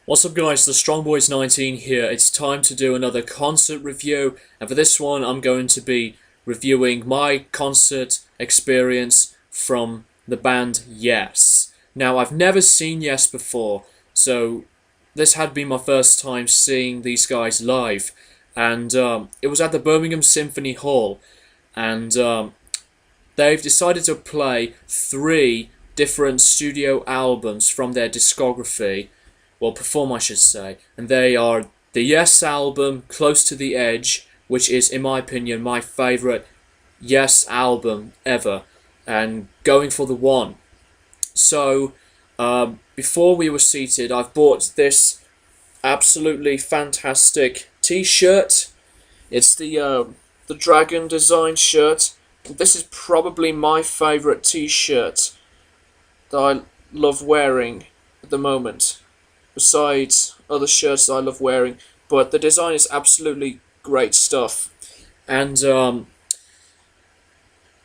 What's up guys, the Strong Boys 19 here. It's time to do another concert review, and for this one I'm going to be reviewing my concert experience from the band Yes. Now I've never seen Yes before, so this had been my first time seeing these guys live, and it was at the Birmingham Symphony Hall, and they've decided to play 3 different studio albums from their discography. Well, perform I should say, and they are the Yes album, Close to the Edge, which is, in my opinion, my favourite Yes album ever, and Going for the One. So, before we were seated, I've bought this absolutely fantastic t-shirt. It's the dragon design shirt. This is probably my favourite t-shirt that I love wearing at the moment, besides other shirts that I love wearing, but the design is absolutely great stuff. And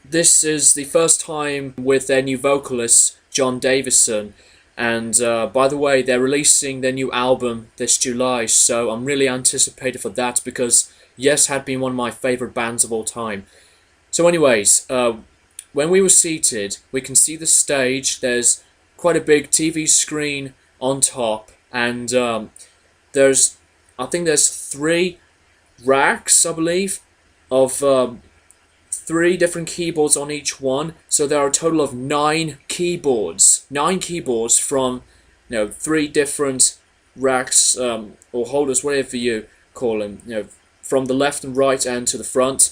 this is the first time with their new vocalist, John Davison, and by the way, they're releasing their new album this July, so I'm really anticipated for that, because Yes had been one of my favourite bands of all time. So anyways, when we were seated, we can see the stage. There's quite a big TV screen on top, and I think there's 3 racks, I believe, of 3 different keyboards on each one. So there are a total of 9 keyboards, 9 keyboards from 3 different racks, or holders, whatever you call them, from the left and right and to the front.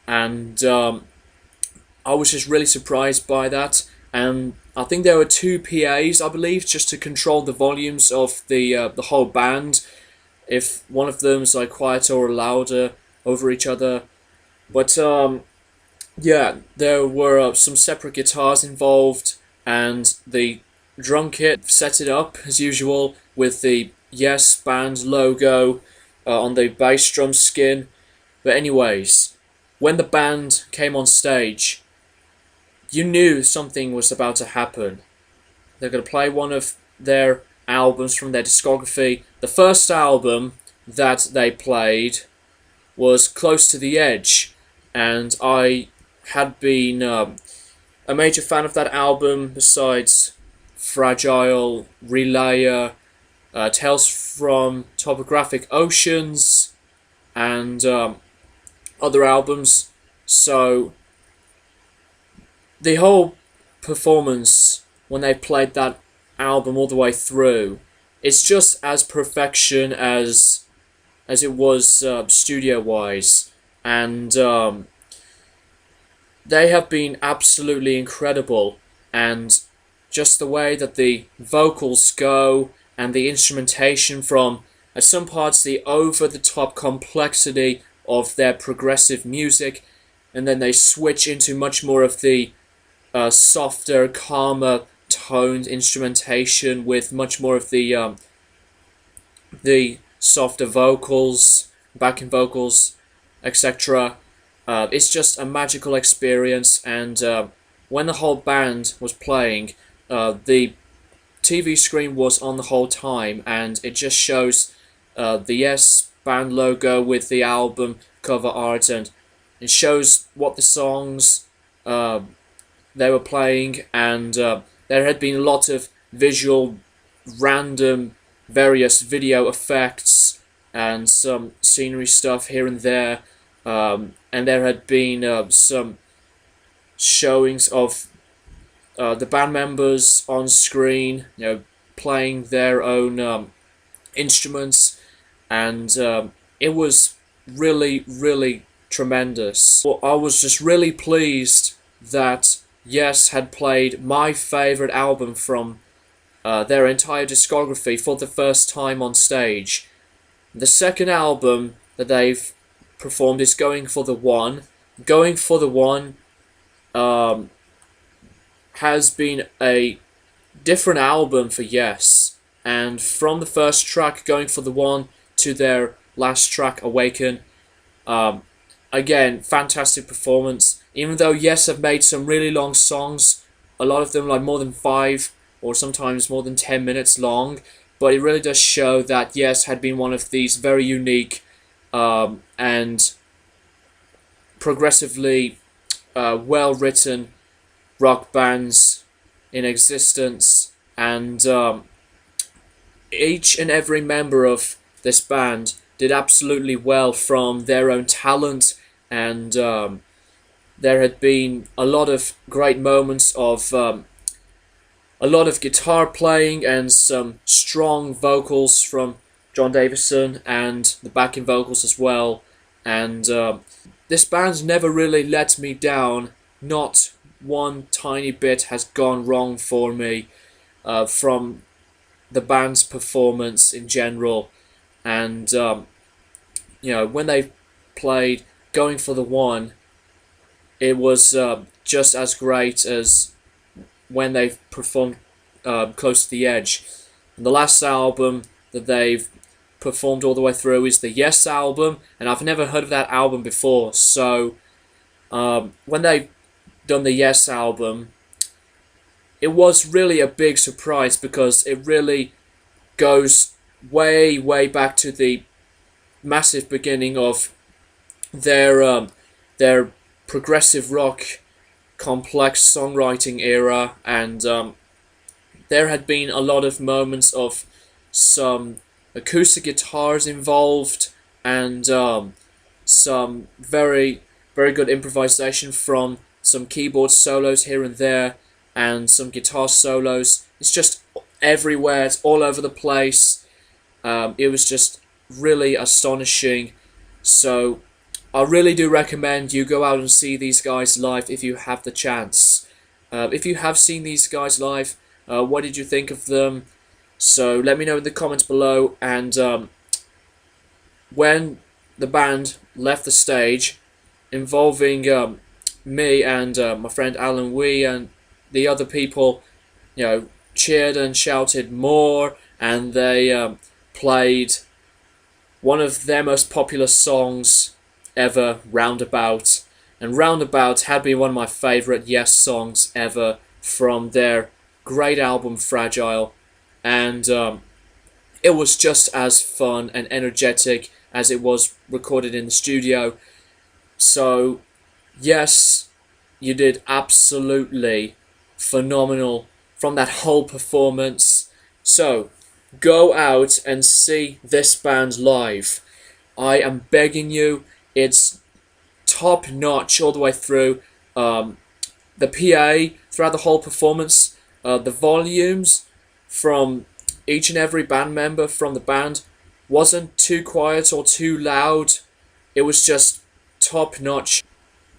And I was just really surprised by that. And I think there were 2 PAs, I believe, just to control the volumes of the whole band, if one of them is like quieter or louder over each other. But yeah, there were some separate guitars involved, and the drum kit set it up as usual with the Yes band logo on the bass drum skin. But anyways, when the band came on stage, you knew something was about to happen. They're going to play one of their albums from their discography. The first album that they played was Close to the Edge, and I had been a major fan of that album, besides Fragile, Relayer, Tales from Topographic Oceans, and other albums. So the whole performance, when they played that album all the way through, it's just as perfection as it was studio-wise, and they have been absolutely incredible. And just the way that the vocals go, and the instrumentation from, at some parts, the over-the-top complexity of their progressive music, and then they switch into much more of the softer, calmer toned instrumentation with much more of the softer vocals, backing vocals, etc. It's just a magical experience, and when the whole band was playing, the TV screen was on the whole time, and it just shows the Yes band logo with the album cover art, and it shows what the songs they were playing, and there had been a lot of visual, random, various video effects and some scenery stuff here and there, and there had been some showings of the band members on screen, playing their own instruments, and it was really, really tremendous. Well, I was just really pleased that Yes had played my favourite album from their entire discography for the first time on stage. The second album that they've performed is Going for the One. Going for the One has been a different album for Yes, and from the first track, Going for the One, to their last track, Awaken, again, fantastic performance. Even though Yes have made some really long songs, a lot of them like more than 5 or sometimes more than 10 minutes long, but it really does show that Yes had been one of these very unique and progressively well-written rock bands in existence, and each and every member of this band did absolutely well from their own talent, and there had been a lot of great moments of a lot of guitar playing and some strong vocals from John Davison and the backing vocals as well, and this band never really let me down. Not one tiny bit has gone wrong for me from the band's performance in general, and when they played Going for the One, it was just as great as when they performed Close to the Edge. And the last album that they've performed all the way through is the Yes album, and I've never heard of that album before, so when they done the Yes album, it was really a big surprise because it really goes way back to the massive beginning of their progressive rock complex songwriting era, and there had been a lot of moments of some acoustic guitars involved, and some very good improvisation from some keyboard solos here and there, and some guitar solos. It's just everywhere, it's all over the place. It was just really astonishing. So I really do recommend you go out and see these guys live if you have the chance. If you have seen these guys live, what did you think of them? So let me know in the comments below. And when the band left the stage, involving me and my friend Alan Wee and the other people, cheered and shouted more, and they played one of their most popular songs ever, Roundabout. And Roundabout had been one of my favourite Yes songs ever from their great album Fragile, and it was just as fun and energetic as it was recorded in the studio. So yes, you did absolutely phenomenal from that whole performance. So go out and see this band live. I am begging you. It's top notch all the way through. The PA throughout the whole performance, the volumes from each and every band member from the band wasn't too quiet or too loud. It was just top notch.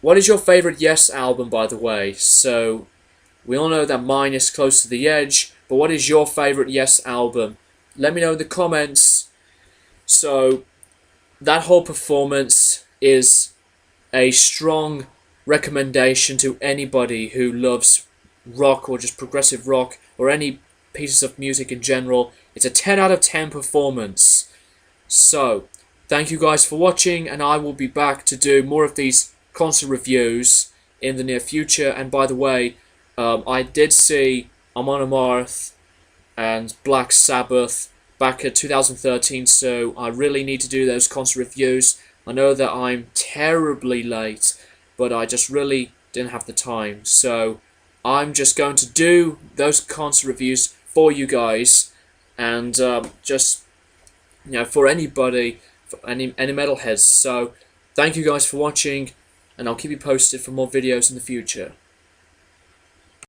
What is your favourite Yes album, by the way? So we all know that mine is Close to the Edge, but what is your favourite Yes album? Let me know in the comments. So that whole performance is a strong recommendation to anybody who loves rock or just progressive rock or any pieces of music in general. It's a 10 out of 10 performance. So thank you guys for watching, and I will be back to do more of these concert reviews in the near future. And by the way, I did see Amon Amarth and Black Sabbath back at 2013, so I really need to do those concert reviews. I know that I'm terribly late, but I just really didn't have the time, so I'm just going to do those concert reviews for you guys, and just for anybody, for any metalheads. So thank you guys for watching, and I'll keep you posted for more videos in the future.